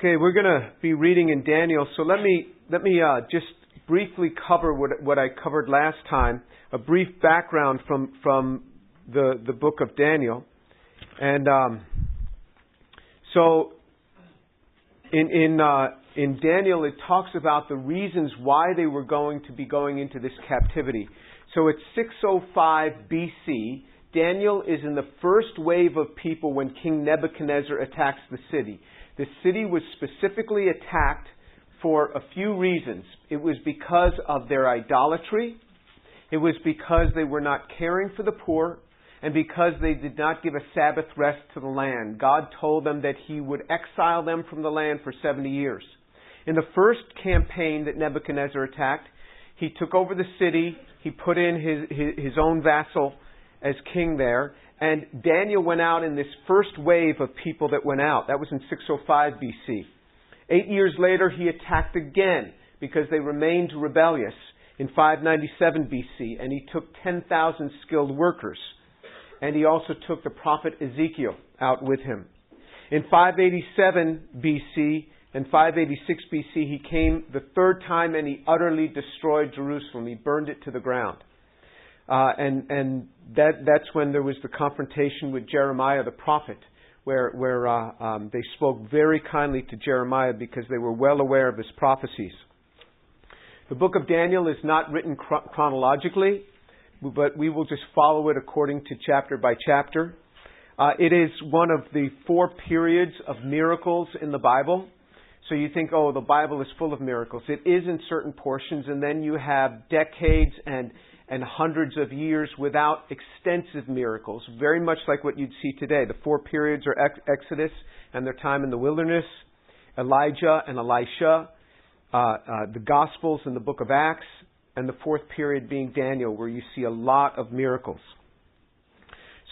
Okay, we're going to be reading in Daniel. So let me just briefly cover what I covered last time. A brief background from the book of Daniel, and so in Daniel it talks about the reasons why they were going to be going into this captivity. So it's 605 BC. Daniel is in the first wave of people when King Nebuchadnezzar attacks the city. The city was specifically attacked for a few reasons. It was because of their idolatry. It was because they were not caring for the poor, and because they did not give a Sabbath rest to the land. God told them that He would exile them from the land for 70 years. In the first campaign that Nebuchadnezzar attacked, he took over the city. He put in his own vassal as king there. And Daniel went out in this first wave of people that went out. That was in 605 BC. 8 years later, he attacked again because they remained rebellious in 597 BC. And he took 10,000 skilled workers. And he also took the prophet Ezekiel out with him. In 587 BC and 586 BC, he came the third time and he utterly destroyed Jerusalem. He burned it to the ground. And that's when there was the confrontation with Jeremiah the prophet, where they spoke very kindly to Jeremiah because they were well aware of his prophecies. The book of Daniel is not written chronologically, but we will just follow it according to chapter by chapter. It is one of the 4 periods of miracles in the Bible. So you think, oh, the Bible is full of miracles. It is in certain portions, and then you have decades and hundreds of years without extensive miracles, very much like what you'd see today. The 4 periods are Exodus and their time in the wilderness, Elijah and Elisha, the Gospels and the book of Acts, and the 4th period being Daniel, where you see a lot of miracles.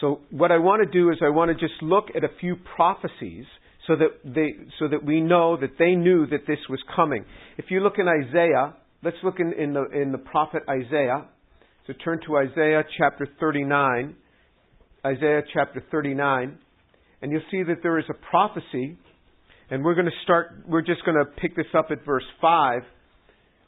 So what I want to do is I want to just look at a few prophecies so that we know that they knew that this was coming. If you look in Isaiah, let's look in the prophet Isaiah. So turn to Isaiah chapter 39. Isaiah chapter 39. And you'll see that there is a prophecy. And we're just going to pick this up at verse 5,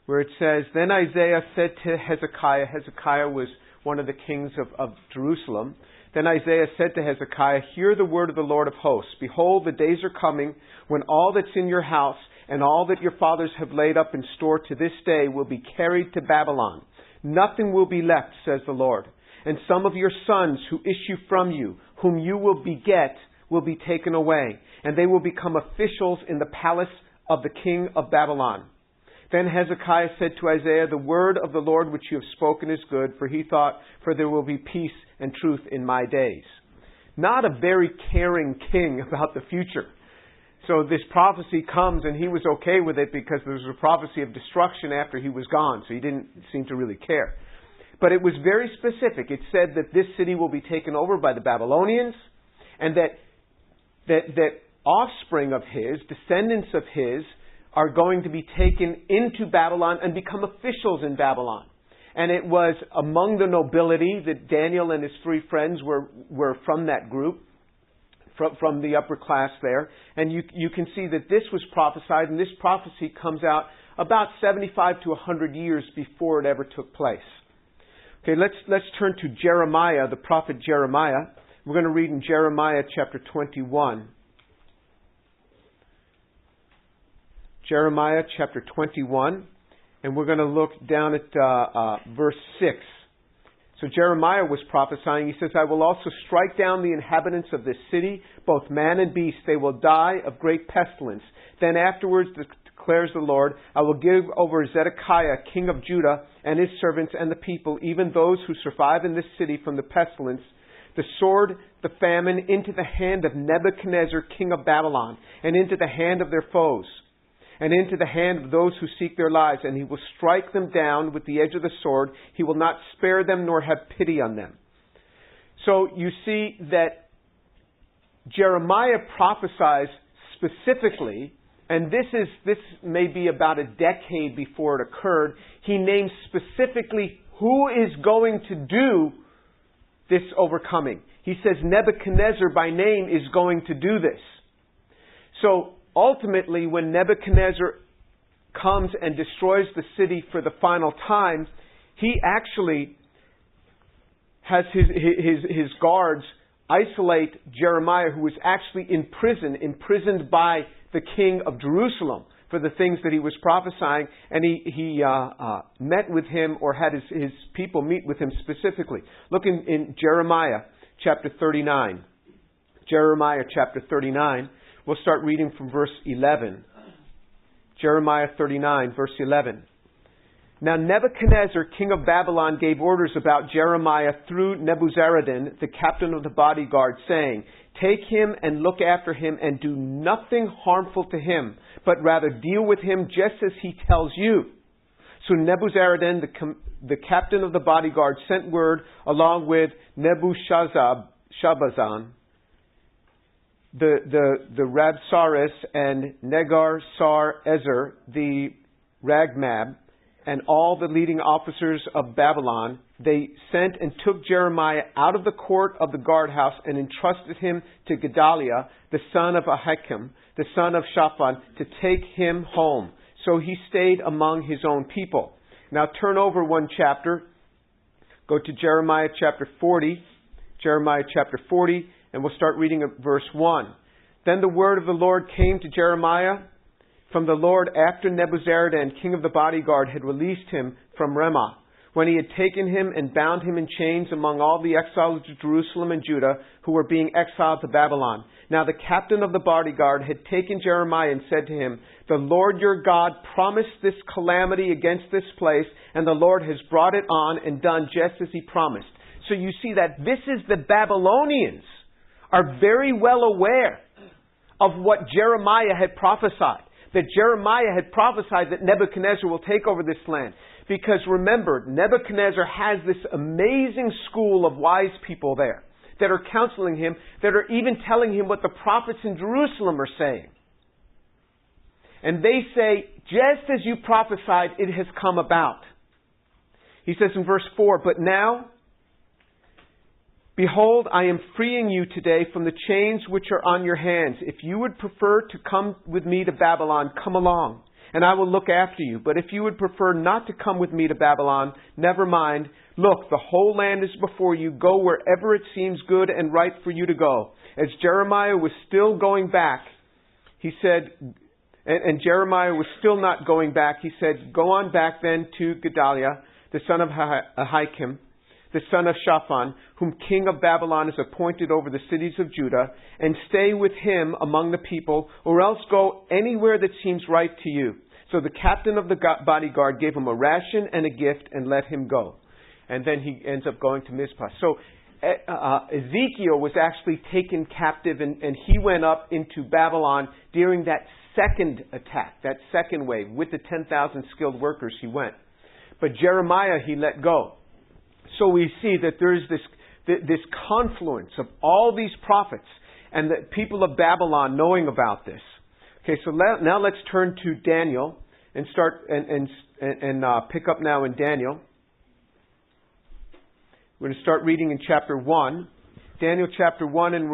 where it says, Then Isaiah said to Hezekiah, Hezekiah was one of the kings of Jerusalem. Then Isaiah said to Hezekiah, Hear the word of the Lord of hosts. Behold, the days are coming when all that's in your house and all that your fathers have laid up in store to this day will be carried to Babylon. Nothing will be left, says the Lord. And some of your sons who issue from you, whom you will beget, will be taken away. And they will become officials in the palace of the king of Babylon. Then Hezekiah said to Isaiah, The word of the Lord which you have spoken is good, for he thought, For there will be peace and truth in my days. Not a very caring king about the future. So this prophecy comes and he was okay with it because there was a prophecy of destruction after he was gone. So he didn't seem to really care. But it was very specific. It said that this city will be taken over by the Babylonians, and that offspring of his, descendants of his, are going to be taken into Babylon and become officials in Babylon. And it was among the nobility that Daniel and his 3 friends were from that group, from the upper class there. And you can see that this was prophesied, and this prophecy comes out about 75 to 100 years before it ever took place. Okay, let's turn to Jeremiah, the prophet Jeremiah. We're going to read in Jeremiah chapter 21. Jeremiah chapter 21, and we're going to look down at verse 6. So Jeremiah was prophesying. He says, I will also strike down the inhabitants of this city, both man and beast. They will die of great pestilence. Then afterwards, declares the Lord, I will give over Zedekiah, king of Judah, and his servants and the people, even those who survive in this city from the pestilence, the sword, the famine, into the hand of Nebuchadnezzar, king of Babylon, and into the hand of their foes, and into the hand of those who seek their lives, and he will strike them down with the edge of the sword. He will not spare them nor have pity on them. So you see that Jeremiah prophesies specifically, and this may be about a decade before it occurred. He names specifically who is going to do this overcoming. He says Nebuchadnezzar by name is going to do this. So ultimately, when Nebuchadnezzar comes and destroys the city for the final time, he actually has his guards isolate Jeremiah, who was actually imprisoned by the king of Jerusalem for the things that he was prophesying, and he met with him, or had his people meet with him specifically. Look in Jeremiah chapter 39. Jeremiah chapter 39. We'll start reading from verse 11. Jeremiah 39, verse 11. Now Nebuchadnezzar, king of Babylon, gave orders about Jeremiah through Nebuzaradan, the captain of the bodyguard, saying, "Take him and look after him, and do nothing harmful to him, but rather deal with him just as he tells you." So Nebuzaradan, the captain of the bodyguard, sent word along with Nebuchadnezzar, the Rabsaris, and Negar-Sar-Ezer, the Ragmab, and all the leading officers of Babylon. They sent and took Jeremiah out of the court of the guardhouse and entrusted him to Gedaliah, the son of Ahikam, the son of Shaphan, to take him home. So he stayed among his own people. Now turn over one chapter. Go to Jeremiah chapter 40. Jeremiah chapter 40, and we'll start reading at verse 1. Then the word of the Lord came to Jeremiah from the Lord after Nebuzaradan, king of the bodyguard, had released him from Ramah, when he had taken him and bound him in chains among all the exiles of Jerusalem and Judah who were being exiled to Babylon. Now the captain of the bodyguard had taken Jeremiah and said to him, "The Lord your God promised this calamity against this place, and the Lord has brought it on and done just as he promised." So you see that this is the Babylonians are very well aware of what Jeremiah had prophesied. That Jeremiah had prophesied that Nebuchadnezzar will take over this land. Because remember, Nebuchadnezzar has this amazing school of wise people there that are counseling him, that are even telling him what the prophets in Jerusalem are saying. And they say, just as you prophesied, it has come about. He says in verse 4, "But now, behold, I am freeing you today from the chains which are on your hands. If you would prefer to come with me to Babylon, come along, and I will look after you. But if you would prefer not to come with me to Babylon, never mind. Look, the whole land is before you. Go wherever it seems good and right for you to go." As Jeremiah was still going back, he said, and Jeremiah was still not going back, he said, "Go on back then to Gedaliah, the son of Ahikam, the son of Shaphan, whom king of Babylon has appointed over the cities of Judah, and stay with him among the people, or else go anywhere that seems right to you." So the captain of the bodyguard gave him a ration and a gift and let him go. And then he ends up going to Mizpah. So Ezekiel was actually taken captive, and he went up into Babylon during that second attack, that second wave. With the 10,000 skilled workers he went. But Jeremiah he let go. So we see that there's this confluence of all these prophets and the people of Babylon knowing about this. Okay, so now let's turn to Daniel and start and pick up now in Daniel. We're going to start reading in chapter 1. Daniel chapter 1, and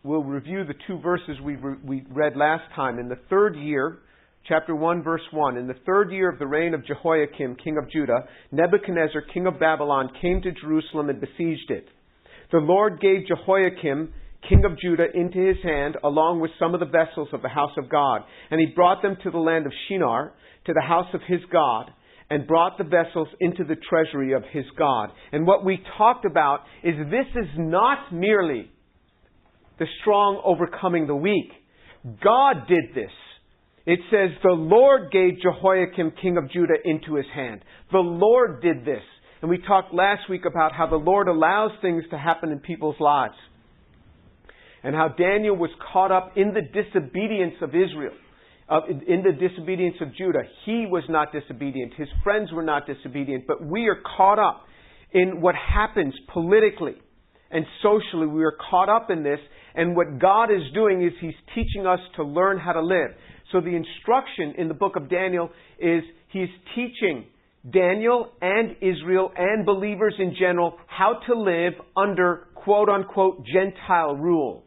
we'll review the two verses we read last time. In the third year, chapter 1, verse 1, in the third year of the reign of Jehoiakim, king of Judah, Nebuchadnezzar, king of Babylon, came to Jerusalem and besieged it. The Lord gave Jehoiakim, king of Judah, into his hand, along with some of the vessels of the house of God. And he brought them to the land of Shinar, to the house of his God, and brought the vessels into the treasury of his God. And what we talked about is this is not merely the strong overcoming the weak. God did this. It says, the Lord gave Jehoiakim, king of Judah, into his hand. The Lord did this. And we talked last week about how the Lord allows things to happen in people's lives. And how Daniel was caught up in the disobedience of Israel. In the disobedience of Judah. He was not disobedient. His friends were not disobedient. But we are caught up in what happens politically and socially. We are caught up in this. And what God is doing is He's teaching us to learn how to live. So the instruction in the book of Daniel is He's teaching Daniel and Israel and believers in general how to live under quote-unquote Gentile rule.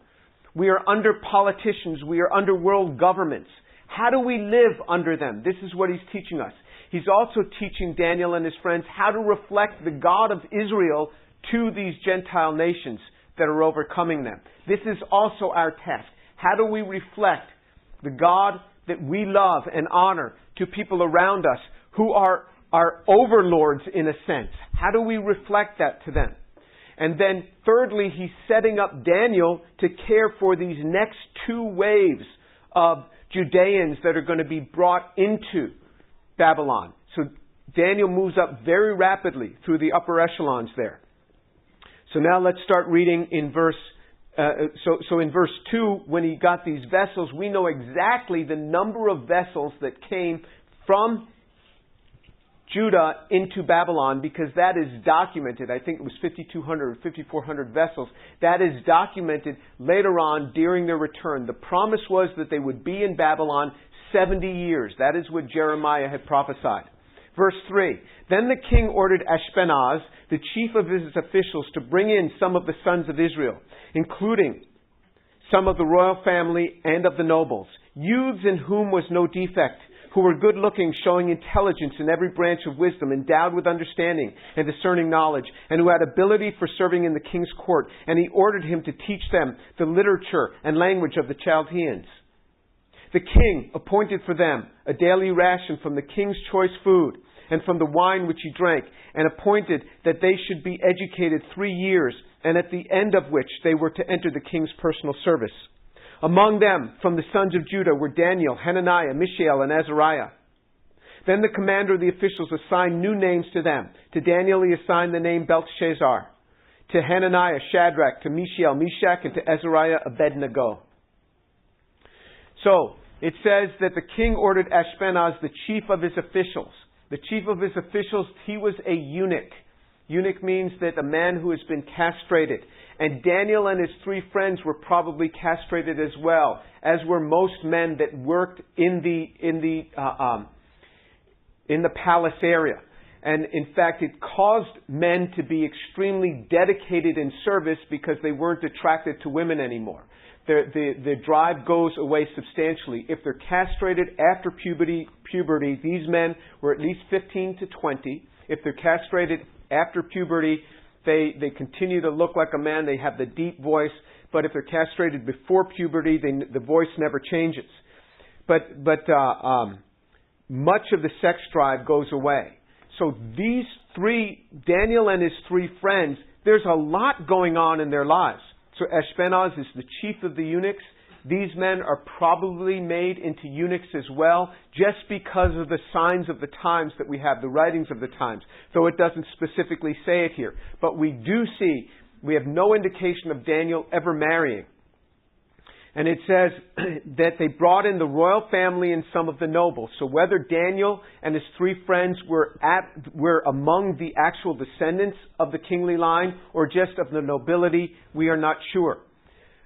We are under politicians. We are under world governments. How do we live under them? This is what he's teaching us. He's also teaching Daniel and his friends how to reflect the God of Israel to these Gentile nations that are overcoming them. This is also our task. How do we reflect the God that we love and honor to people around us who are our overlords in a sense? How do we reflect that to them? And then thirdly, he's setting up Daniel to care for these next two waves of Judeans that are going to be brought into Babylon. So Daniel moves up very rapidly through the upper echelons there. So now let's start reading in verse... So in verse 2, when he got these vessels, we know exactly the number of vessels that came from Judah into Babylon, because that is documented. I think it was 5,200 or 5,400 vessels. That is documented later on during their return. The promise was that they would be in Babylon 70 years. That is what Jeremiah had prophesied. Verse 3, then the king ordered Ashpenaz, the chief of his officials, to bring in some of the sons of Israel, including some of the royal family and of the nobles, youths in whom was no defect, who were good-looking, showing intelligence in every branch of wisdom, endowed with understanding and discerning knowledge, and who had ability for serving in the king's court. And he ordered him to teach them the literature and language of the Chaldeans. The king appointed for them a daily ration from the king's choice food and from the wine which he drank, and appointed that they should be educated 3 years, and at the end of which they were to enter the king's personal service. Among them, from the sons of Judah, were Daniel, Hananiah, Mishael, and Azariah. Then the commander of the officials assigned new names to them. To Daniel he assigned the name Belteshazzar. To Hananiah, Shadrach. To Mishael, Meshach. And to Azariah, Abednego. So, it says that the king ordered Ashpenaz, the chief of his officials. The chief of his officials, he was a eunuch. Eunuch means that a man who has been castrated. And Daniel and his 3 friends were probably castrated as well, as were most men that worked in the palace area. And in fact, it caused men to be extremely dedicated in service because they weren't attracted to women anymore. The drive goes away substantially. If they're castrated after puberty, these men were at least 15 to 20. If they're castrated after puberty, they continue to look like a man. They have the deep voice. But if they're castrated before puberty, the voice never changes. But much of the sex drive goes away. So these 3, Daniel and his 3 friends, there's a lot going on in their lives. So Ashpenaz is the chief of the eunuchs. These men are probably made into eunuchs as well, just because of the signs of the times that we have, the writings of the times, though it doesn't specifically say it here. But we do see, we have no indication of Daniel ever marrying. And it says that they brought in the royal family and some of the nobles. So whether Daniel and his 3 friends were among the actual descendants of the kingly line or just of the nobility, we are not sure.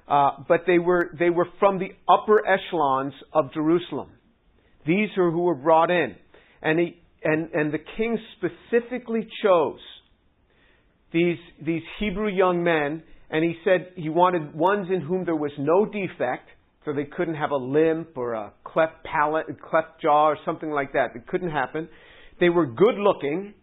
But they were from the upper echelons of Jerusalem. These are who were brought in. And the king specifically chose these Hebrew young men, and he said he wanted ones in whom there was no defect, so they couldn't have a limp or a cleft palate, a cleft jaw or something like that. It couldn't happen. They were good looking.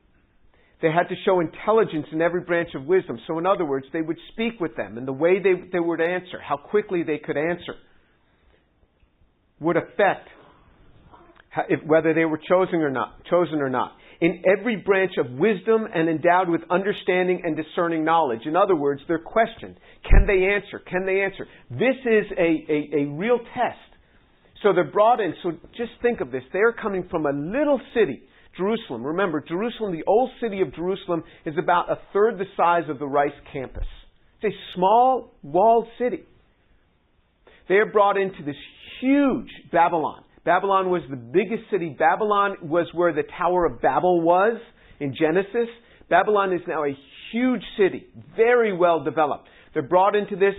They had to show intelligence in every branch of wisdom. So in other words, they would speak with them, and the way they would answer, how quickly they could answer, would affect whether they were chosen or not. In every branch of wisdom and endowed with understanding and discerning knowledge. In other words, they're questioned. Can they answer? Can they answer? This is a real test. So they're brought in. So just think of this. They're coming from a little city, Jerusalem. Remember, Jerusalem, the old city of Jerusalem, is about 1/3 the size of the Rice campus. It's a small, walled city. They're brought into this huge Babylon. Babylon was the biggest city. Babylon was where the Tower of Babel was in Genesis. Babylon is now a huge city, very well developed. They're brought into this.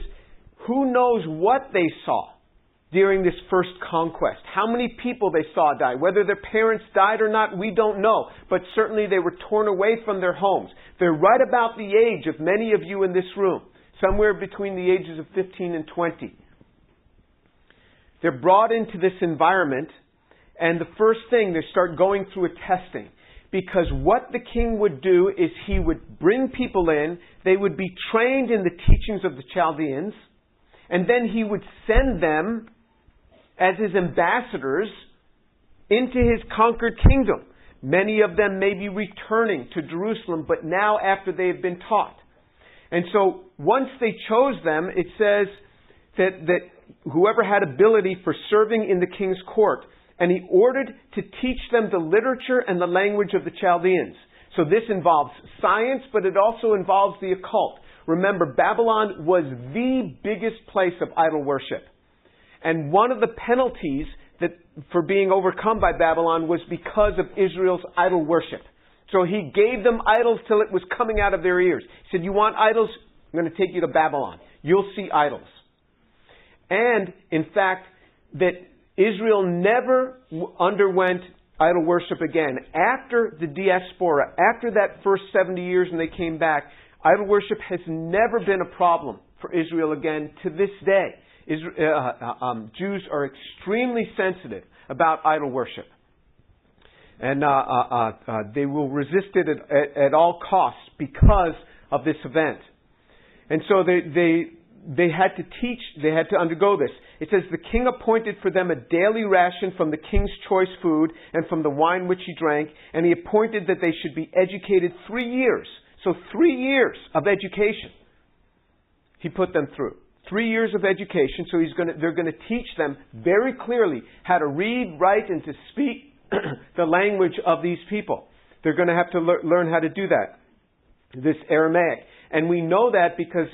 Who knows what they saw during this first conquest? How many people they saw die? Whether their parents died or not, we don't know. But certainly they were torn away from their homes. They're right about the age of many of you in this room, somewhere between the ages of 15 and 20. They're brought into this environment, and the first thing, they start going through a testing. Because what the king would do is he would bring people in, they would be trained in the teachings of the Chaldeans, and then he would send them as his ambassadors into his conquered kingdom. Many of them may be returning to Jerusalem, but now after they have been taught. And so once they chose them, it says that whoever had ability for serving in the king's court, and he ordered to teach them the literature and the language of the Chaldeans. So this involves science, but it also involves the occult. Remember, Babylon was the biggest place of idol worship. And one of the penalties for being overcome by Babylon was because of Israel's idol worship. So he gave them idols till it was coming out of their ears. He said, you want idols? I'm going to take you to Babylon. You'll see idols. And, in fact, that Israel never underwent idol worship again. After the diaspora, after that first 70 years when they came back, idol worship has never been a problem for Israel again to this day. Jews are extremely sensitive about idol worship. And they will resist it at all costs because of this event. And so they had to teach, they had to undergo this. It says, the king appointed for them a daily ration from the king's choice food and from the wine which he drank, and he appointed that they should be educated 3 years. So 3 years of education he put them through. 3 years of education, so they're going to teach them very clearly how to read, write, and to speak the language of these people. They're going to have to learn how to do that, this Aramaic. And we know that because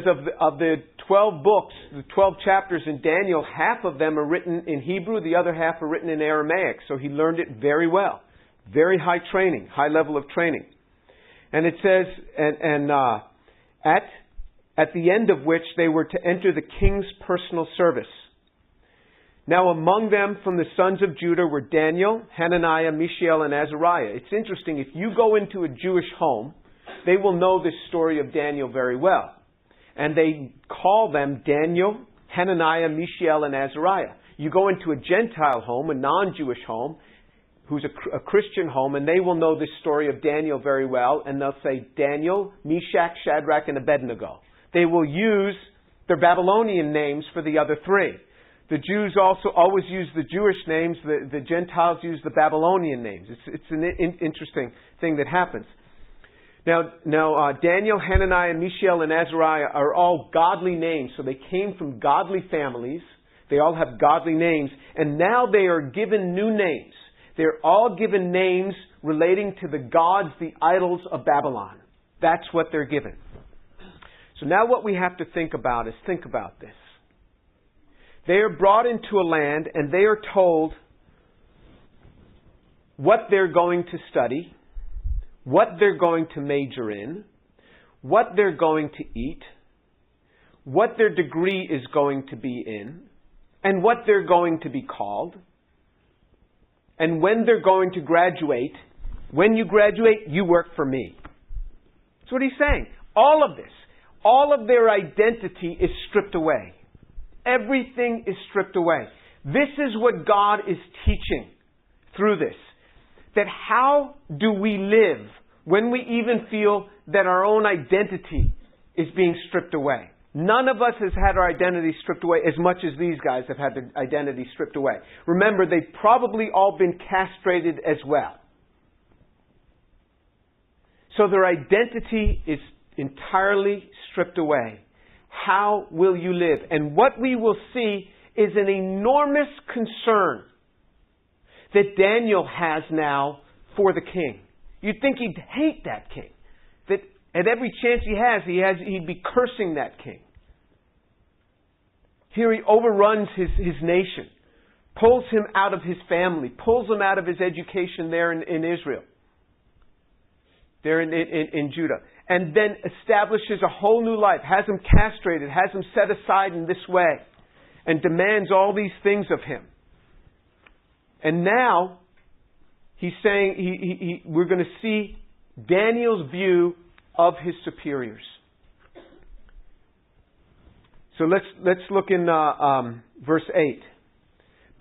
of the 12 books, the 12 chapters in Daniel, half of them are written in Hebrew, the other half are written in Aramaic. So he learned it very well. Very high training, high level of training. And it says, at the end of which they were to enter the king's personal service. Now among them from the sons of Judah were Daniel, Hananiah, Mishael, and Azariah. It's interesting, if you go into a Jewish home, they will know this story of Daniel very well. And they call them Daniel, Hananiah, Mishael, and Azariah. You go into a Gentile home, a non-Jewish home, who's a Christian home, and they will know this story of Daniel very well, and they'll say Daniel, Meshach, Shadrach, and Abednego. They will use their Babylonian names for the other three. The Jews also always use the Jewish names. The Gentiles use the Babylonian names. It's an interesting thing that happens. Now, Daniel, Hananiah, Mishael, and Azariah are all godly names. So they came from godly families. They all have godly names. And now they are given new names. They're all given names relating to the gods, the idols of Babylon. That's what they're given. So now what we have to think about this. They are brought into a land and they are told what they're going to study, what they're going to major in, what they're going to eat, what their degree is going to be in, and what they're going to be called, and when they're going to graduate. When you graduate, you work for me. That's what he's saying. All of this. All of their identity is stripped away. Everything is stripped away. This is what God is teaching through this. That how do we live when we even feel that our own identity is being stripped away? None of us has had our identity stripped away as much as these guys have had their identity stripped away. Remember, they've probably all been castrated as well. So their identity is entirely stripped away. How will you live? And what we will see is an enormous concern that Daniel has now for the king. You'd think he'd hate that king. That at every chance he'd be cursing that king. Here he overruns his nation, pulls him out of his family, pulls him out of his education there in Israel, there in Judah. And then establishes a whole new life, has him castrated, has him set aside in this way, and demands all these things of him. And now, he's saying, we're going to see Daniel's view of his superiors. So let's look in verse 8.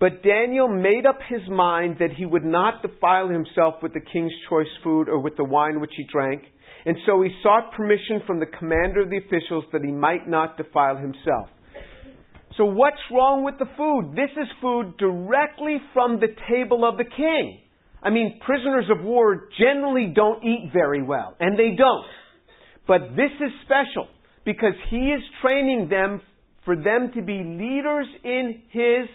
But Daniel made up his mind that he would not defile himself with the king's choice food or with the wine which he drank. And so he sought permission from the commander of the officials that he might not defile himself. So what's wrong with the food? This is food directly from the table of the king. I mean, prisoners of war generally don't eat very well, and they don't. But this is special because he is training them for them to be leaders in his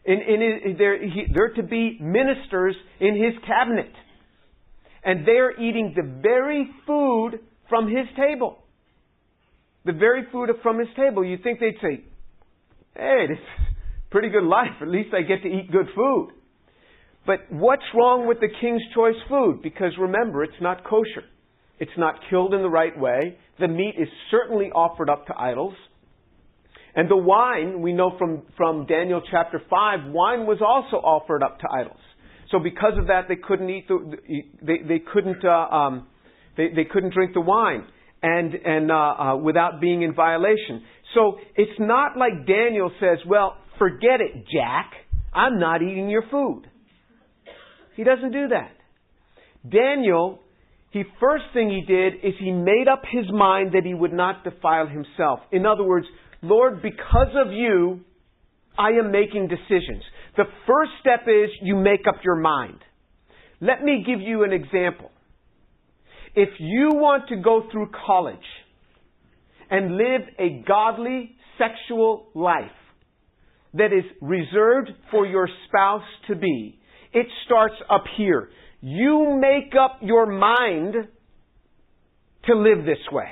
they're to be ministers in his cabinet. And they're eating the very food from his table. The very food from his table. You'd think they'd say, hey, this is a pretty good life. At least I get to eat good food. But what's wrong with the king's choice food? Because remember, it's not kosher. It's not killed in the right way. The meat is certainly offered up to idols. And the wine, we know from Daniel chapter 5, wine was also offered up to idols. So because of that, they couldn't eat they couldn't drink the wine and without being in violation. So it's not like Daniel says, well, forget it, Jack. I'm not eating your food. He doesn't do that. Daniel, first thing he did is he made up his mind that he would not defile himself. In other words, Lord, because of you, I am making decisions. The first step is you make up your mind. Let me give you an example. If you want to go through college and live a godly sexual life that is reserved for your spouse to be, it starts up here. You make up your mind to live this way.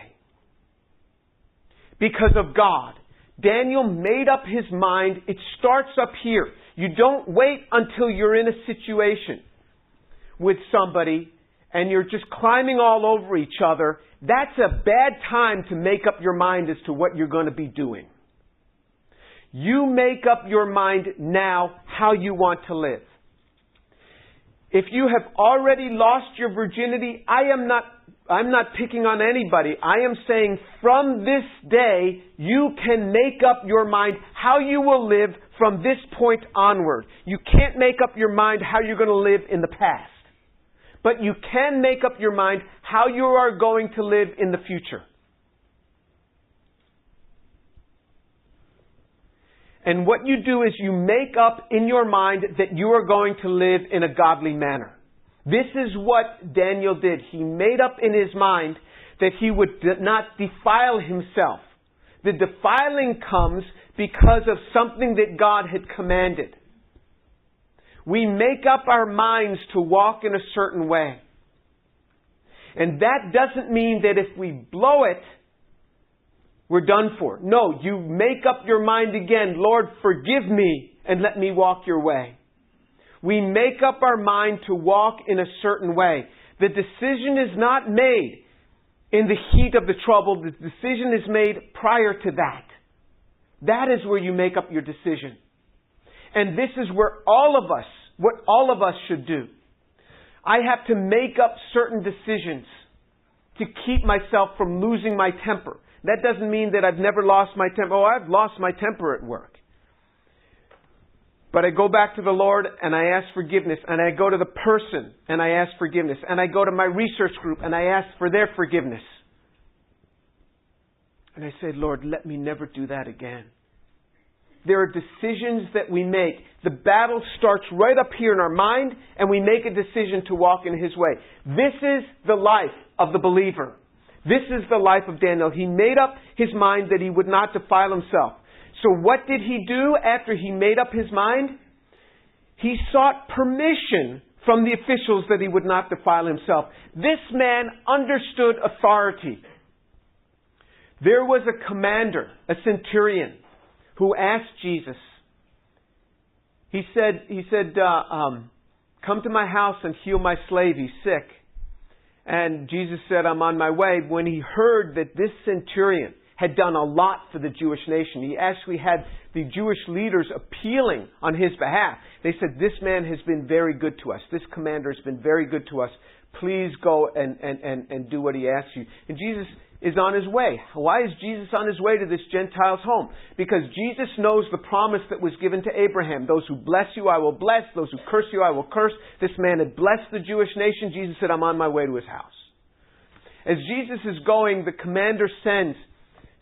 Because of God. Daniel made up his mind. It starts up here. You don't wait until you're in a situation with somebody and you're just climbing all over each other. That's a bad time to make up your mind as to what you're going to be doing. You make up your mind now how you want to live. If you have already lost your virginity, I'm not picking on anybody. I am saying from this day, you can make up your mind how you will live from this point onward. You can't make up your mind how you're going to live in the past. But you can make up your mind how you are going to live in the future. And what you do is you make up in your mind that you are going to live in a godly manner. This is what Daniel did. He made up in his mind that he would not defile himself. The defiling comes because of something that God had commanded. We make up our minds to walk in a certain way. And that doesn't mean that if we blow it, we're done for. No, you make up your mind again. Lord, forgive me and let me walk your way. We make up our mind to walk in a certain way. The decision is not made in the heat of the trouble. The decision is made prior to that. That is where you make up your decision. And this is where what all of us should do. I have to make up certain decisions to keep myself from losing my temper. That doesn't mean that I've never lost my temper. Oh, I've lost my temper at work. But I go back to the Lord and I ask forgiveness. And I go to the person and I ask forgiveness. And I go to my research group and I ask for their forgiveness. And I say, Lord, let me never do that again. There are decisions that we make. The battle starts right up here in our mind and we make a decision to walk in His way. This is the life of the believer. This is the life of Daniel. He made up his mind that he would not defile himself. So what did he do after he made up his mind? He sought permission from the officials that he would not defile himself. This man understood authority. There was a commander, a centurion, who asked Jesus. He said, come to my house and heal my slave. He's sick. And Jesus said, I'm on my way. When he heard that this centurion had done a lot for the Jewish nation, he actually had the Jewish leaders appealing on his behalf. They said, this man has been very good to us. This commander has been very good to us. Please go and do what he asks you. And Jesus is on his way. Why is Jesus on his way to this Gentile's home? Because Jesus knows the promise that was given to Abraham. Those who bless you, I will bless. Those who curse you, I will curse. This man had blessed the Jewish nation. Jesus said, I'm on my way to his house. As Jesus is going, the commander sends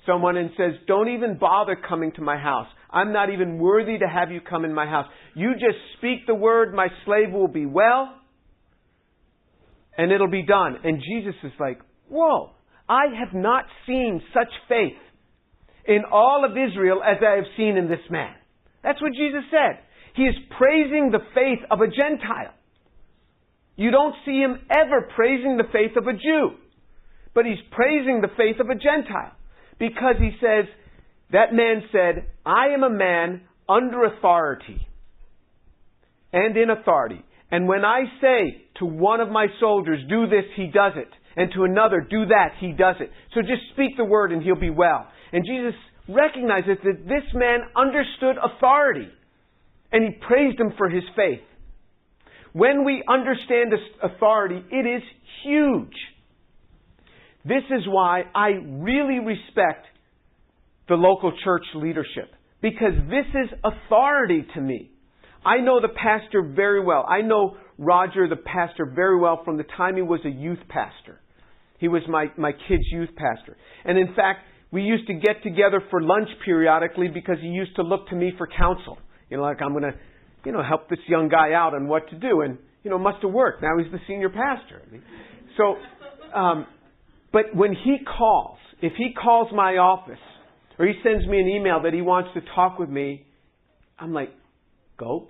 someone and says, don't even bother coming to my house. I'm not even worthy to have you come in my house. You just speak the word, my slave will be well, and it'll be done. And Jesus is like, whoa, I have not seen such faith in all of Israel as I have seen in this man. That's what Jesus said. He is praising the faith of a Gentile. You don't see him ever praising the faith of a Jew. But he's praising the faith of a Gentile. Because he says, that man said, I am a man under authority and in authority. And when I say to one of my soldiers, do this, he does it. And to another, do that, he does it. So just speak the word and he'll be well. And Jesus recognizes that this man understood authority. And he praised him for his faith. When we understand authority, it is huge. This is why I really respect the local church leadership. Because this is authority to me. I know the pastor very well. I know Roger, the pastor, very well from the time he was a youth pastor. He was my kid's youth pastor. And in fact, we used to get together for lunch periodically because he used to look to me for counsel. Like I'm going to, help this young guy out on what to do. And, it must have worked. Now he's the senior pastor. But when he calls, if he calls my office, or he sends me an email that he wants to talk with me, I'm like, go.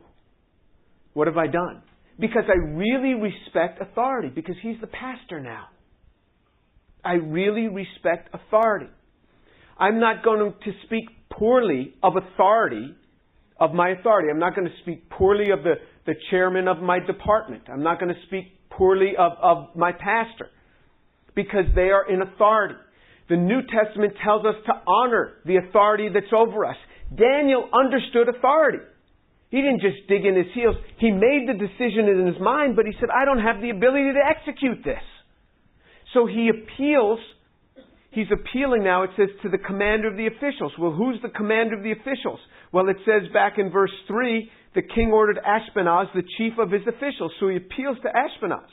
What have I done? Because I really respect authority, because he's the pastor now. I really respect authority. I'm not going to speak poorly of authority, of my authority. I'm not going to speak poorly of the chairman of my department. I'm not going to speak poorly of my pastor, because they are in authority. The New Testament tells us to honor the authority that's over us. Daniel understood authority. He didn't just dig in his heels. He made the decision in his mind, but he said, I don't have the ability to execute this. So he appeals. He's appealing now, it says, to the commander of the officials. Well, who's the commander of the officials? Well, it says back in verse 3, the king ordered Ashpenaz, the chief of his officials. So he appeals to Ashpenaz.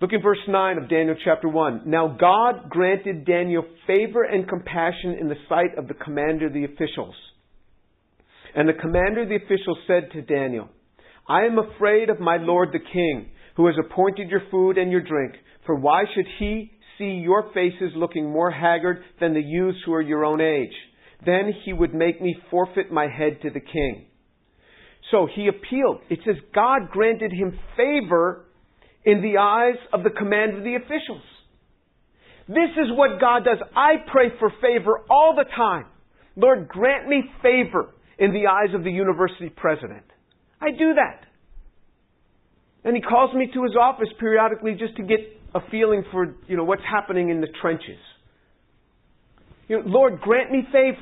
Look at verse 9 of Daniel chapter 1. Now God granted Daniel favor and compassion in the sight of the commander of the officials. And the commander of the officials said to Daniel, I am afraid of my lord the king, who has appointed your food and your drink. For why should he see your faces looking more haggard than the youths who are your own age? Then he would make me forfeit my head to the king. So he appealed. It says God granted him favor in the eyes of the commander of the officials. This is what God does. I pray for favor all the time. Lord, grant me favor in the eyes of the university president. I do that. And he calls me to his office periodically just to get a feeling for, what's happening in the trenches. Lord, grant me favor.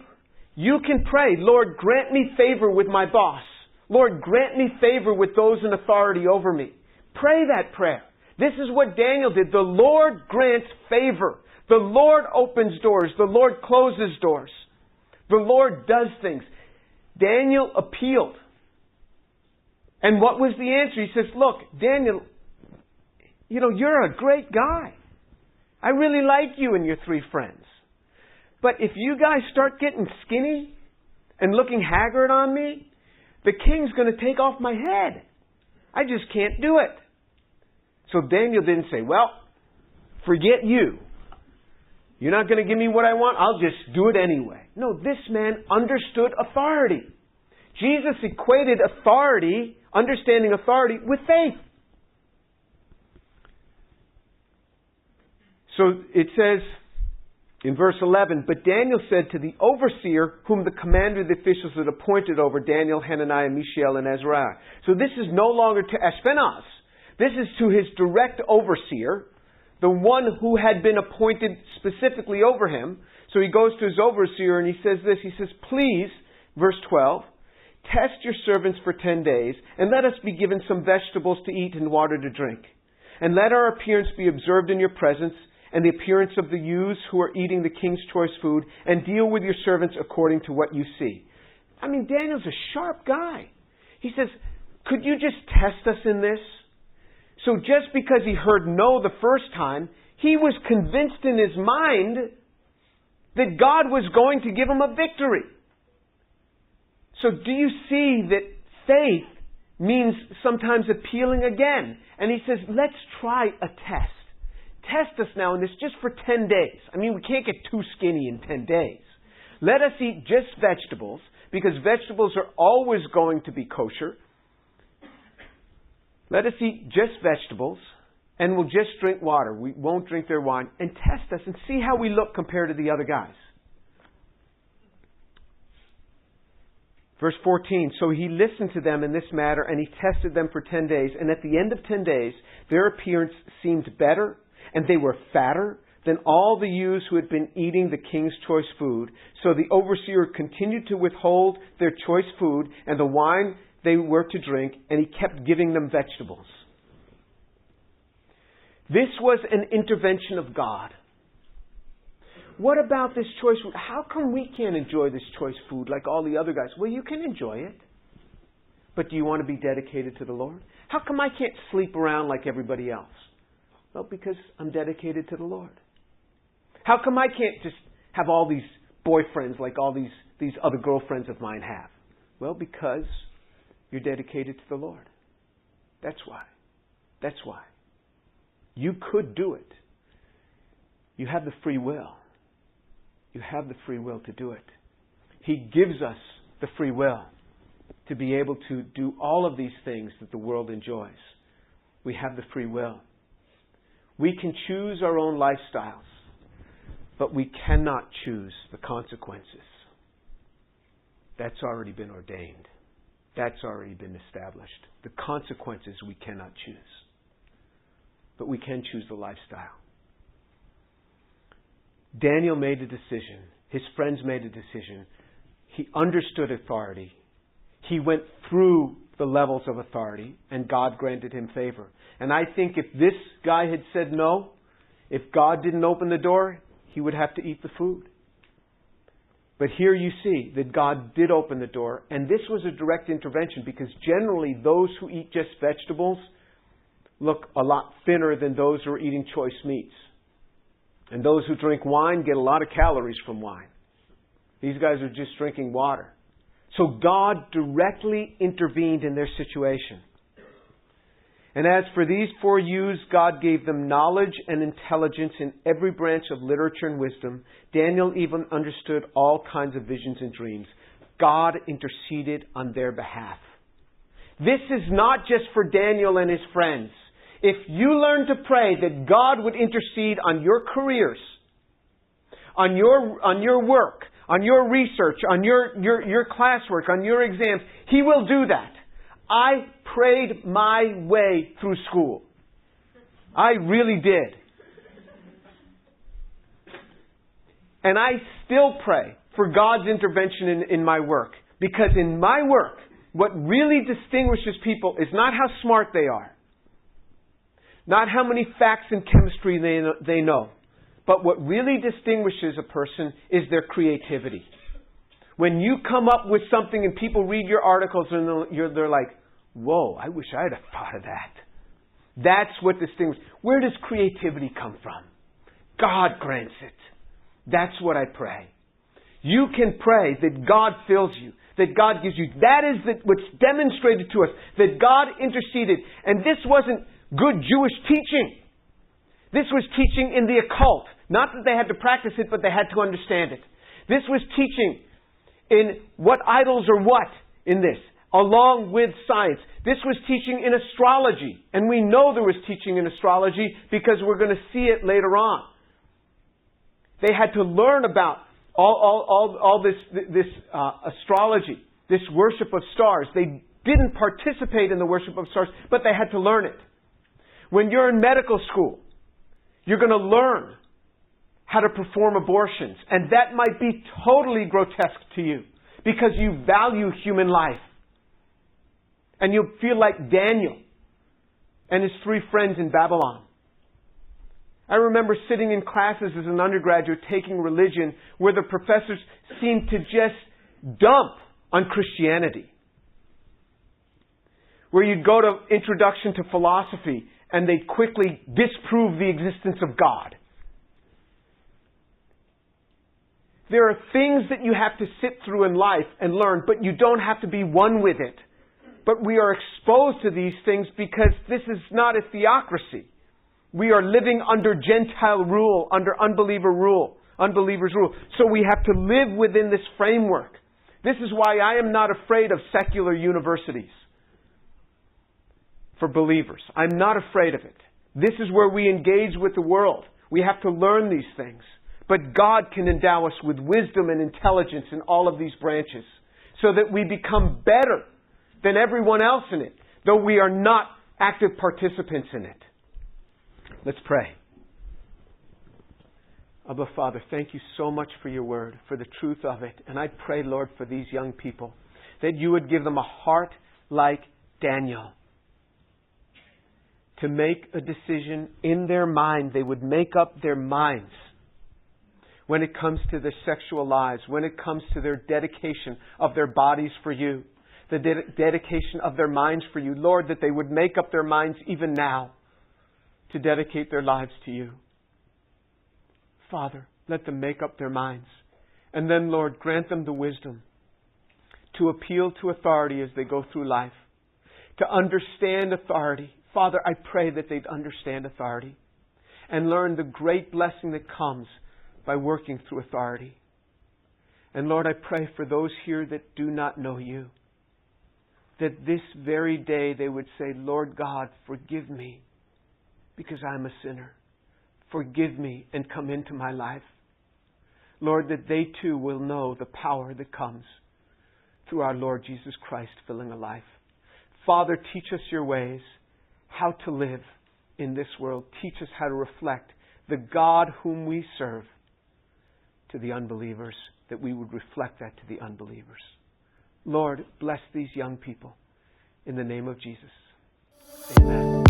You can pray, Lord, grant me favor with my boss. Lord, grant me favor with those in authority over me. Pray that prayer. This is what Daniel did. The Lord grants favor. The Lord opens doors. The Lord closes doors. The Lord does things. Daniel appealed. And what was the answer? He says, look, Daniel, you're a great guy. I really like you and your 3 friends. But if you guys start getting skinny and looking haggard on me, the king's going to take off my head. I just can't do it. So Daniel didn't say, well, forget you. You're not going to give me what I want. I'll just do it anyway. No, this man understood authority. Jesus equated authority, understanding authority, with faith. So it says in verse 11, but Daniel said to the overseer, whom the commander of the officials had appointed over Daniel, Hananiah, Mishael, and Azariah. So this is no longer to Ashpenaz. This is to his direct overseer, the one who had been appointed specifically over him. So he goes to his overseer and he says this. He says, please, verse 12, test your servants for 10 days and let us be given some vegetables to eat and water to drink. And let our appearance be observed in your presence, and the appearance of the youths who are eating the king's choice food, and deal with your servants according to what you see. I mean, Daniel's a sharp guy. He says, could you just test us in this? So just because he heard no the first time, he was convinced in his mind that God was going to give him a victory. So do you see that faith means sometimes appealing again? And he says, let's try a test. Test us now in this just for 10 days. I mean, we can't get too skinny in 10 days. Let us eat just vegetables, because vegetables are always going to be kosher. Let us eat just vegetables, and we'll just drink water. We won't drink their wine. And test us and see how we look compared to the other guys. Verse 14, so he listened to them in this matter, and he tested them for 10 days. And at the end of 10 days, their appearance seemed better, and they were fatter than all the youths who had been eating the king's choice food. So the overseer continued to withhold their choice food and the wine they were to drink, and he kept giving them vegetables. This was an intervention of God. What about this choice food? How come we can't enjoy this choice food like all the other guys? Well, you can enjoy it. But do you want to be dedicated to the Lord? How come I can't sleep around like everybody else? Well, because I'm dedicated to the Lord. How come I can't just have all these boyfriends like all these other girlfriends of mine have? Well, because you're dedicated to the Lord. That's why. That's why. You could do it. You have the free will. You have the free will to do it. He gives us the free will to be able to do all of these things that the world enjoys. We have the free will. We can choose our own lifestyles, but we cannot choose the consequences. That's already been ordained. That's already been established. The consequences we cannot choose. But we can choose the lifestyle. Daniel made a decision. His friends made a decision. He understood authority. He went through the levels of authority, and God granted him favor. And I think if this guy had said no, if God didn't open the door, he would have to eat the food. But here you see that God did open the door, and this was a direct intervention, because generally those who eat just vegetables look a lot thinner than those who are eating choice meats. And those who drink wine get a lot of calories from wine. These guys are just drinking water. So God directly intervened in their situation. And as for these 4 youths, God gave them knowledge and intelligence in every branch of literature and wisdom. Daniel even understood all kinds of visions and dreams. God interceded on their behalf. This is not just for Daniel and his friends. If you learn to pray that God would intercede on your careers, on your work, on your research, on your classwork, on your exams, He will do that. I prayed my way through school. I really did. And I still pray for God's intervention in my work. Because in my work, what really distinguishes people is not how smart they are. Not how many facts in chemistry they know. But what really distinguishes a person is their creativity. When you come up with something and people read your articles and they're like, whoa, I wish I'd have thought of that. That's what distinguishes. Where does creativity come from? God grants it. That's what I pray. You can pray that God fills you, that God gives you. That is what's demonstrated to us, that God interceded. And this wasn't good Jewish teaching. This was teaching in the occult. Not that they had to practice it, but they had to understand it. This was teaching in what idols are what in this, along with science. This was teaching in astrology. And we know there was teaching in astrology because we're going to see it later on. They had to learn about all this astrology, this worship of stars. They didn't participate in the worship of stars, but they had to learn it. When you're in medical school, you're going to learn how to perform abortions. And that might be totally grotesque to you because you value human life. And you'll feel like Daniel. and his 3 friends in Babylon. I remember sitting in classes as an undergraduate taking religion where the professors seemed to just dump on Christianity. Where you'd go to Introduction to Philosophy and they'd quickly disprove the existence of God. There are things that you have to sit through in life and learn, but you don't have to be one with it. But we are exposed to these things because this is not a theocracy. We are living under Gentile rule, under unbelievers' rule. So we have to live within this framework. This is why I am not afraid of secular universities for believers. I'm not afraid of it. This is where we engage with the world. We have to learn these things. But God can endow us with wisdom and intelligence in all of these branches so that we become better than everyone else in it, though we are not active participants in it. Let's pray. Abba, Father, thank you so much for your word, for the truth of it. And I pray, Lord, for these young people, that you would give them a heart like Daniel, to make a decision in their mind. They would make up their minds when it comes to their sexual lives, when it comes to their dedication of their bodies for you, the dedication of their minds for you. Lord, that they would make up their minds even now to dedicate their lives to you. Father, let them make up their minds. And then, Lord, grant them the wisdom to appeal to authority as they go through life, to understand authority. Father, I pray that they'd understand authority and learn the great blessing that comes by working through authority. And Lord, I pray for those here that do not know you, that this very day they would say, Lord God, forgive me because I'm a sinner. Forgive me and come into my life. Lord, that they too will know the power that comes through our Lord Jesus Christ filling a life. Father, teach us your ways, how to live in this world. Teach us how to reflect the God whom we serve to the unbelievers, that we would reflect that to the unbelievers. Lord, bless these young people in the name of Jesus. Amen.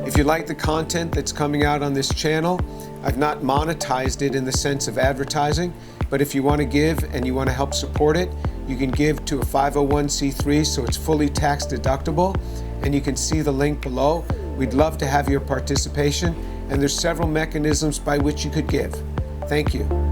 If you like the content that's coming out on this channel, I've not monetized it in the sense of advertising, but if you want to give and you want to help support it, you can give to a 501c3, so it's fully tax deductible, and you can see the link below. We'd love to have your participation, and there's several mechanisms by which you could give. Thank you.